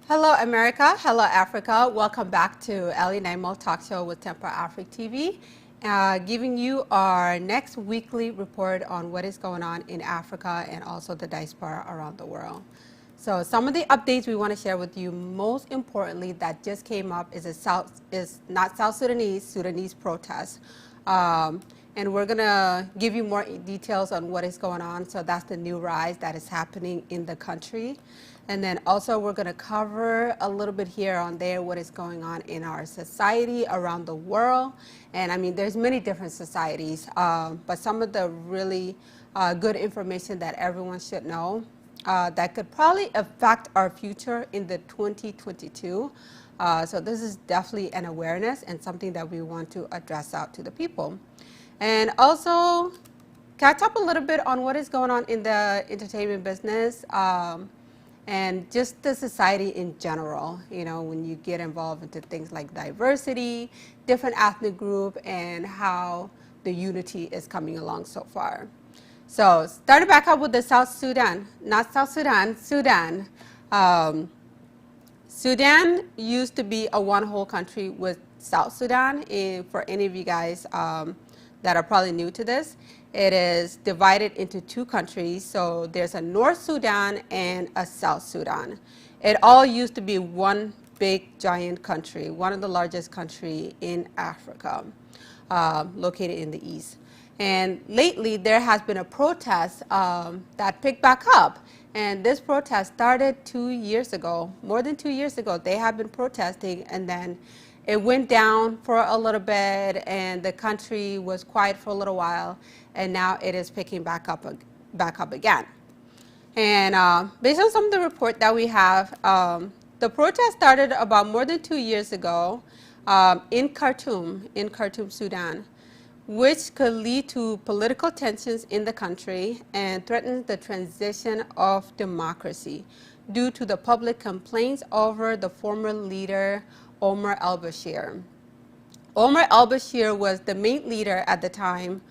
Hello, America. Hello, Africa. Welcome back to Ellie Naimo Talk Show with Temper Africa TV, giving you our next weekly report on what is going on in Africa and also the diaspora around the world. So some of the updates we want to share with you, most importantly, that just came up is not South Sudanese, Sudanese protest. And we're going to give you more details on what is going on. So that's the new rise that is happening in the country. And then also we're going to cover a little bit here on there what is going on in our society around the world. And I mean, there's many different societies, but some of the really good information that everyone should know that could probably affect our future in the 2022. So this is definitely an awareness and something that we want to address out to the people. And also catch up a little bit on what is going on in the entertainment business. And just the society in general, you know, when you get involved into things like diversity, different ethnic group, and how the unity is coming along so far. So starting back up with the South Sudan, not South Sudan, Sudan. Sudan used to be a one whole country with South Sudan. For any of you guys that are probably new to this, it is divided into two countries. So there's a North Sudan and a South Sudan. It all used to be one big giant country, one of the largest country in Africa, located in the east. And lately there has been a protest that picked back up. And this protest started 2 years ago, more than 2 years ago. They have been protesting, and then it went down for a little bit, and the country was quiet for a little while, and now it is picking back up again. And based on some of the report that we have, the protest started about more than 2 years ago in Khartoum, Sudan, which could lead to political tensions in the country and threaten the transition of democracy due to the public complaints over the former leader Omar al-Bashir. Omar al-Bashir was the main leader at the time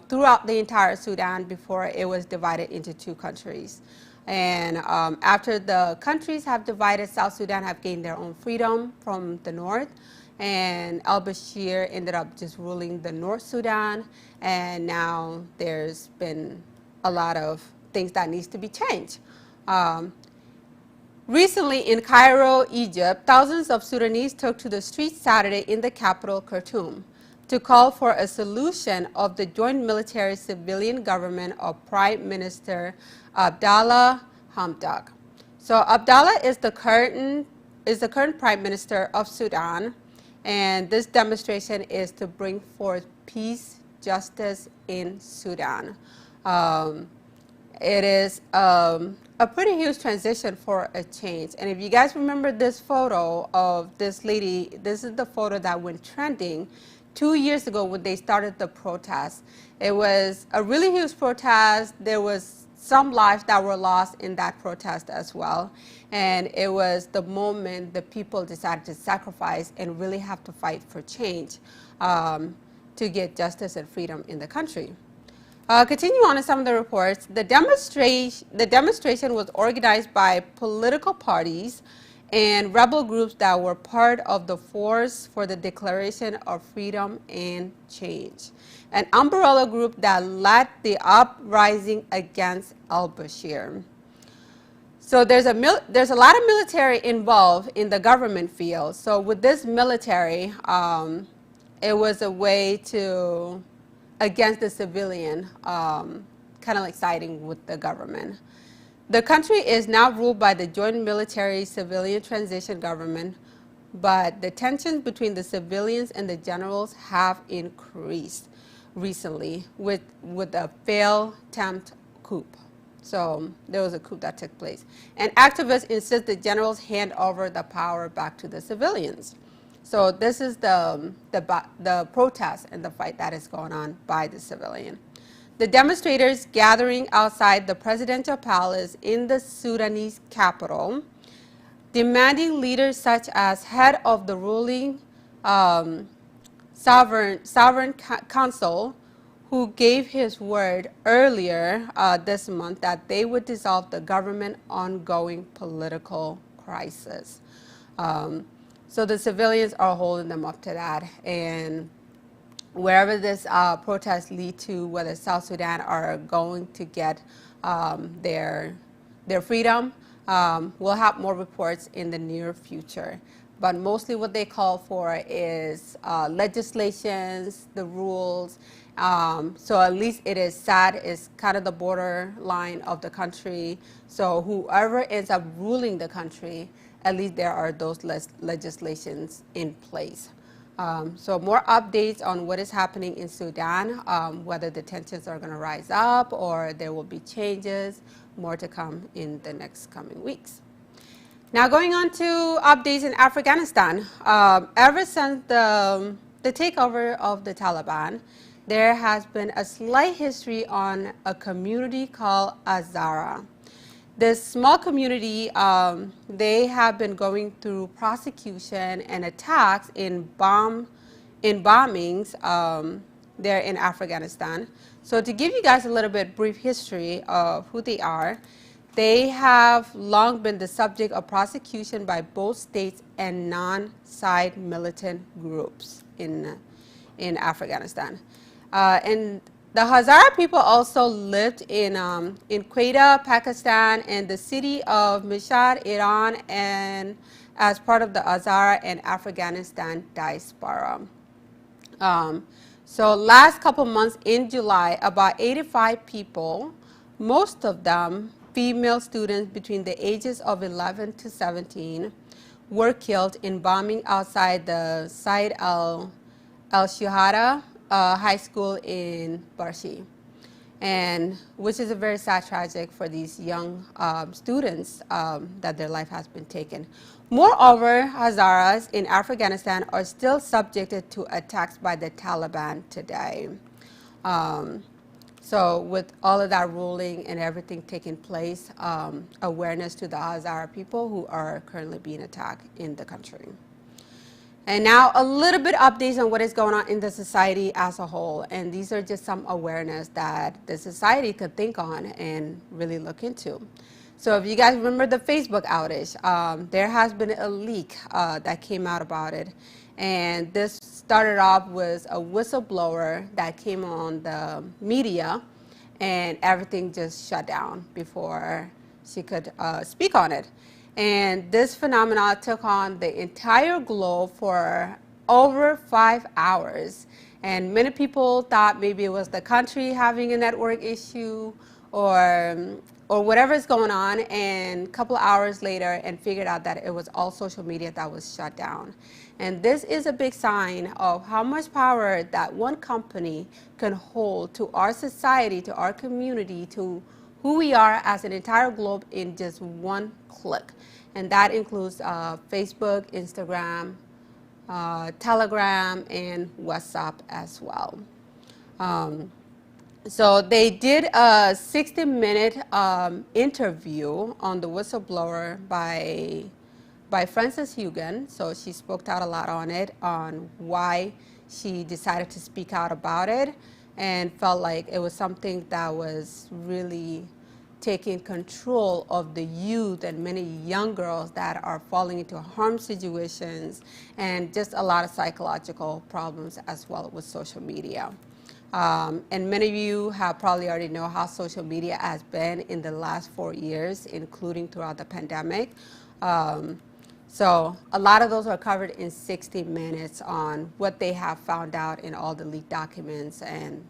throughout the entire Sudan before it was divided into two countries. And after the countries have divided, South Sudan have gained their own freedom from the north, and al-Bashir ended up just ruling the North Sudan, and now there's been a lot of things that needs to be changed. Recently in Cairo, Egypt, thousands of Sudanese took to the streets Saturday in the capital, Khartoum, to call for a solution of the joint military-civilian government of Prime Minister Abdallah Hamdok. So Abdallah is the current Prime Minister of Sudan, and this demonstration is to bring forth peace, justice in Sudan. It is a pretty huge transition for a change. And if you guys remember this photo of this lady, this is the photo that went trending 2 years ago when they started the protest. It was a really huge protest. There was some lives that were lost in that protest as well. And it was the moment the people decided to sacrifice and really have to fight for change to get justice and freedom in the country. Continue on in some of the reports. The demonstration was organized by political parties and rebel groups that were part of the Force for the Declaration of Freedom and Change, an umbrella group that led the uprising against al-Bashir. So there's a lot of military involved in the government field. So with this military, it was a way to against the civilian, kind of like siding with the government. The country is now ruled by the joint military-civilian transition government, but the tensions between the civilians and the generals have increased recently with a failed attempt coup. So there was a coup that took place. And activists insist the generals hand over the power back to the civilians. So this is the protest and the fight that is going on by the civilian. The demonstrators gathering outside the presidential palace in the Sudanese capital, demanding leaders such as head of the ruling sovereign council, who gave his word earlier this month that they would dissolve the government ongoing political crisis. So the civilians are holding them up to that, and wherever this protest lead to, whether South Sudan are going to get their freedom, we'll have more reports in the near future. But mostly what they call for is legislations, the rules. So at least it is sad, it's kind of the borderline of the country. So whoever ends up ruling the country, at least there are those legislations in place. So more updates on what is happening in Sudan, whether the tensions are going to rise up or there will be changes, more to come in the next coming weeks. Now going on to updates in Afghanistan. Ever since the takeover of the Taliban, there has been a slight history on a community called Hazara. This small community, they have been going through prosecution and attacks in bombings there in Afghanistan. So to give you guys a little bit brief history of who they are, they have long been the subject of prosecution by both states and non-side militant groups in Afghanistan. And the Hazara people also lived in Quetta, Pakistan, and the city of Mashhad, Iran, and as part of the Hazara and Afghanistan diaspora. So last couple months in July, about 85 people, most of them female students between the ages of 11 to 17, were killed in bombing outside the Said al-Shuhada high school in Barshi, and which is a very sad tragic for these young students that their life has been taken. Moreover, Hazaras in Afghanistan are still subjected to attacks by the Taliban today. So with all of that ruling and everything taking place, awareness to the Hazara people who are currently being attacked in the country. And now a little bit updates on what is going on in the society as a whole. And these are just some awareness that the society could think on and really look into. So if you guys remember the Facebook outage, there has been a leak that came out about it. And this started off with a whistleblower that came on the media, and everything just shut down before she could speak on it. And this phenomenon took on the entire globe for over 5 hours. And many people thought maybe it was the country having a network issue or whatever is going on, and a couple hours later and figured out that it was all social media that was shut down. And this is a big sign of how much power that one company can hold to our society, to our community, to who we are as an entire globe in just one click. And that includes Facebook, Instagram, Telegram, and WhatsApp as well. So they did a 60-minute interview on the whistleblower by Frances Haugen. So she spoke out a lot on it, on why she decided to speak out about it, and felt like it was something that was really taking control of the youth and many young girls that are falling into harm situations, and just a lot of psychological problems as well with social media. And many of you have probably already know how social media has been in the last 4 years, including throughout the pandemic. So a lot of those are covered in 60 minutes on what they have found out in all the leaked documents and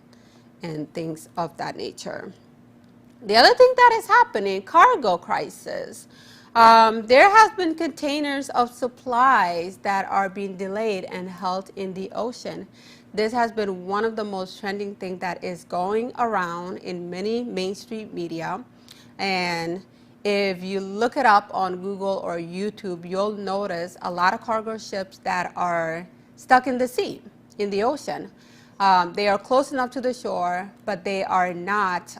things of that nature. The other thing that is happening, cargo crisis. There has been containers of supplies that are being delayed and held in the ocean. This has been one of the most trending things that is going around in many mainstream media. And if you look it up on Google or YouTube, you'll notice a lot of cargo ships that are stuck in the sea, in the ocean. They are close enough to the shore, but they are not,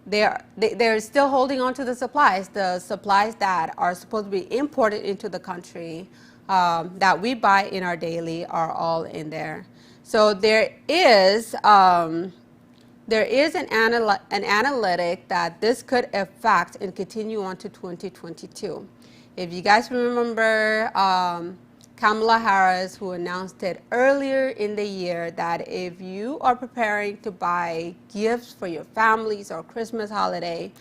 they're still holding on to the supplies that are supposed to be imported into the country, that we buy in our daily, are all in there. So there is there is an analytic that this could affect and continue on to 2022. If you guys remember Kamala Harris, who announced it earlier in the year that if you are preparing to buy gifts for your families or Christmas holiday,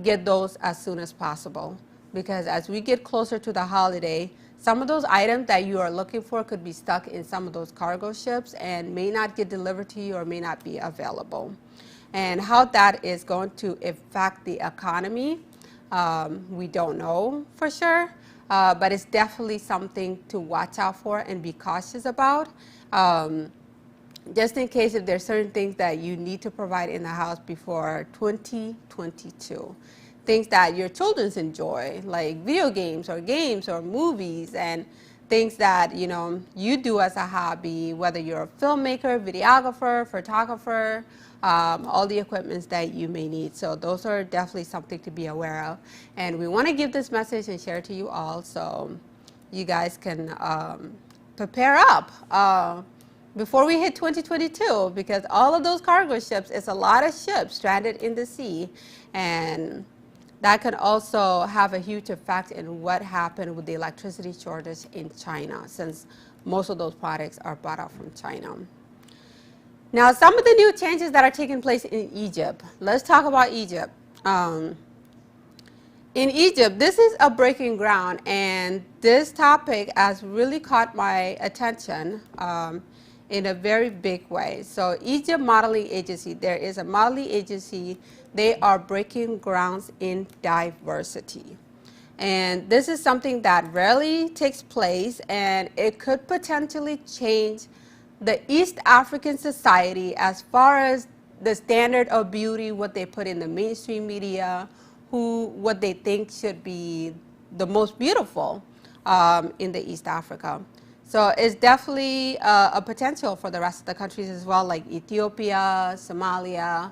get those as soon as possible. Because as we get closer to the holiday, some of those items that you are looking for could be stuck in some of those cargo ships and may not get delivered to you or may not be available. And how that is going to affect the economy, we don't know for sure, but it's definitely something to watch out for and be cautious about. Just in case if there's certain things that you need to provide in the house before 2022. Things that your children enjoy, like video games or movies, and things that you do as a hobby, whether you're a filmmaker, videographer, photographer, all the equipments that you may need. So those are definitely something to be aware of. And we want to give this message and share it to you all so you guys can prepare up before we hit 2022, because all of those cargo ships, it's a lot of ships stranded in the sea, and that can also have a huge effect in what happened with the electricity shortage in China, since most of those products are brought out from China. Now, some of the new changes that are taking place in Egypt. Let's talk about Egypt. In Egypt, this is a breaking ground, and this topic has really caught my attention in a very big way. So Egypt Modeling Agency, there is a modeling agency. They are breaking grounds in diversity. And this is something that rarely takes place, and it could potentially change the East African society as far as the standard of beauty, what they put in the mainstream media, what they think should be the most beautiful in the East Africa. So it's definitely a potential for the rest of the countries as well, like Ethiopia, Somalia,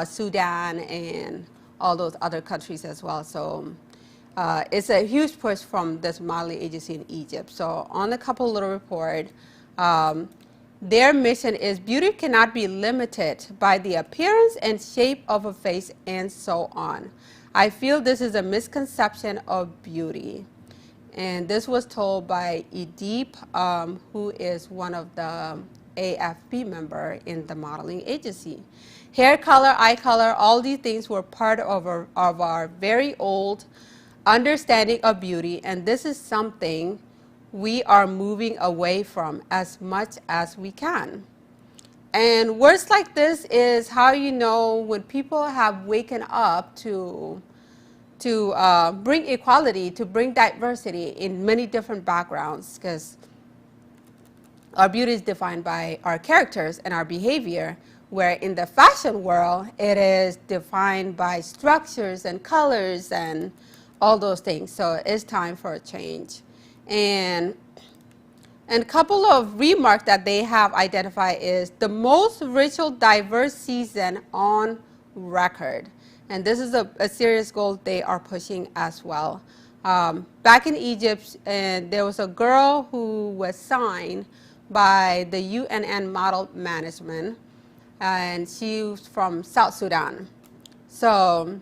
Sudan, and all those other countries as well. So it's a huge push from this modeling agency in Egypt. So on the couple little report, their mission is beauty cannot be limited by the appearance and shape of a face and so on. I feel this is a misconception of beauty. And this was told by Edip, who is one of the AFP member in the modeling agency. Hair color, eye color, all these things were part of our very old understanding of beauty, and this is something we are moving away from as much as we can. And words like this is how you know when people have waken up to bring equality, to bring diversity in many different backgrounds, because our beauty is defined by our characters and our behavior, where in the fashion world, it is defined by structures and colors and all those things. So it's time for a change. And a couple of remarks that they have identified is the most racial diverse season on record. And this is a serious goal they are pushing as well. Back in Egypt, and there was a girl who was signed by the UNN Model Management, and she was from South Sudan. So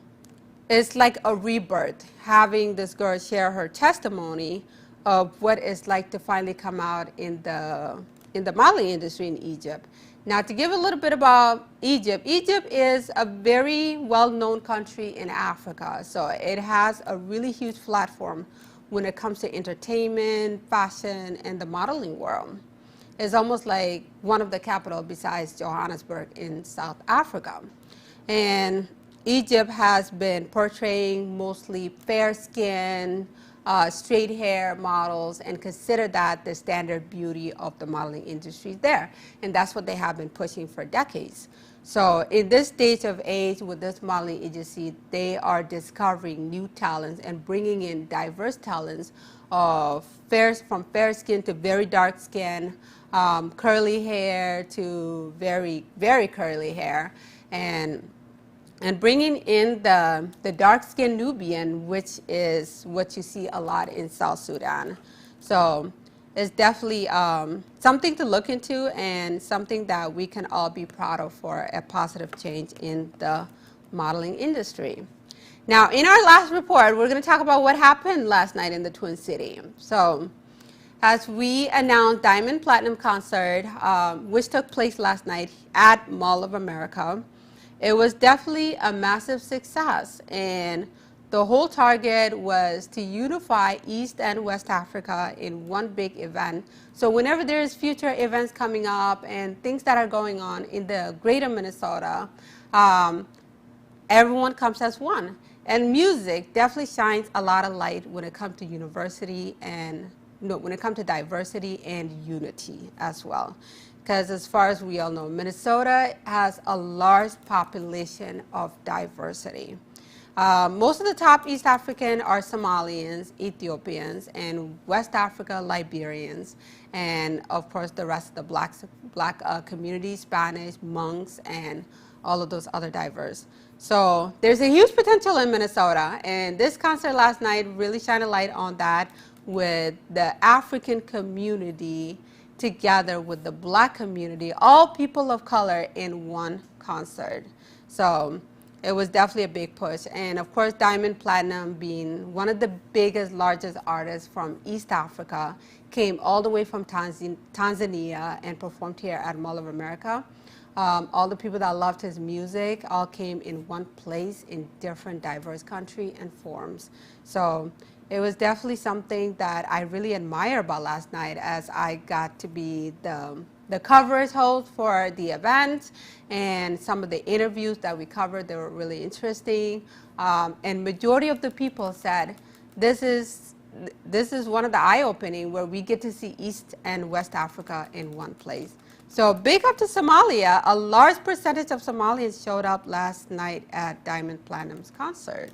it's like a rebirth, having this girl share her testimony of what it's like to finally come out in the modeling industry in Egypt. Now, to give a little bit about Egypt, Egypt is a very well-known country in Africa. So it has a really huge platform when it comes to entertainment, fashion, and the modeling world. It's almost like one of the capital besides Johannesburg in South Africa. And Egypt has been portraying mostly fair-skinned, straight hair models, and consider that the standard beauty of the modeling industry there. And that's what they have been pushing for decades. So in this stage of age with this modeling agency, they are discovering new talents and bringing in diverse talents of from fair skin to very dark skin, curly hair to very, very curly hair, and bringing in the dark-skinned Nubian, which is what you see a lot in South Sudan. So is definitely something to look into and something that we can all be proud of for a positive change in the modeling industry. Now, in our last report, we're going to talk about what happened last night in the Twin City. So, as we announced, Diamond Platinum Concert, which took place last night at Mall of America, it was definitely a massive success. And the whole target was to unify East and West Africa in one big event. So whenever there is future events coming up and things that are going on in the greater Minnesota, everyone comes as one. And music definitely shines a lot of light when it comes to diversity and unity as well. Because as far as we all know, Minnesota has a large population of diversity. Most of the top East African are Somalians, Ethiopians, and West Africa, Liberians, and of course the rest of the black community, Spanish, monks, and all of those other diverse. So there's a huge potential in Minnesota, and this concert last night really shined a light on that with the African community together with the black community, all people of color in one concert. So it was definitely a big push. And of course, Diamond Platinum, being one of the biggest, largest artists from East Africa, came all the way from Tanzania and performed here at Mall of America. All the people that loved his music all came in one place in different diverse country and forms. So it was definitely something that I really admire about last night, as I got to be the coverage host for the event, and some of the interviews that we covered, they were really interesting. And majority of the people said this is one of the eye-opening where we get to see East and West Africa in one place. So big up to Somalia. A large percentage of Somalians showed up last night at Diamond Platinum's concert.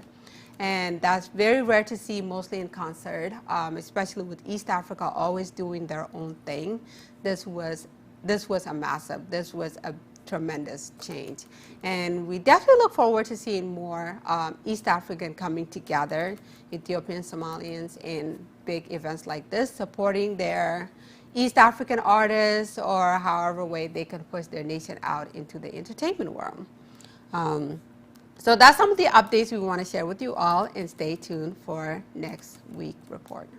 And that's very rare to see, mostly in concert, especially with East Africa always doing their own thing. This was a tremendous change. And we definitely look forward to seeing more East African coming together, Ethiopian, Somalians, in big events like this, supporting their East African artists, or however way they can push their nation out into the entertainment world. So that's some of the updates we want to share with you all, and stay tuned for next week's report.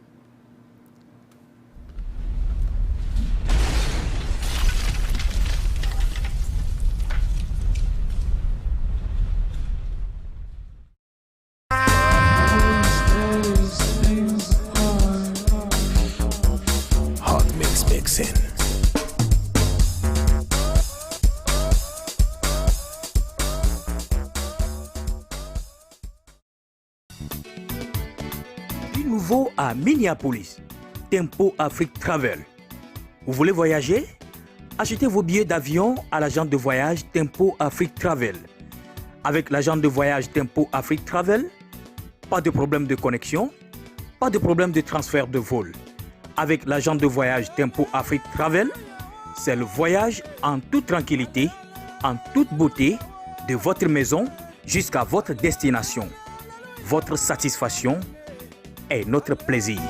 Hot mixing. Nouveau à Minneapolis, Tempo Afrique Travel. Vous voulez voyager? Achetez vos billets d'avion à l'agence de voyage Tempo Afrique Travel. Avec l'agence de voyage Tempo Afrique Travel, pas de problème de connexion, pas de problème de transfert de vol. Avec l'agence de voyage Tempo Afrique Travel, c'est le voyage en toute tranquillité, en toute beauté, de votre maison jusqu'à votre destination. Votre satisfaction est notre plaisir.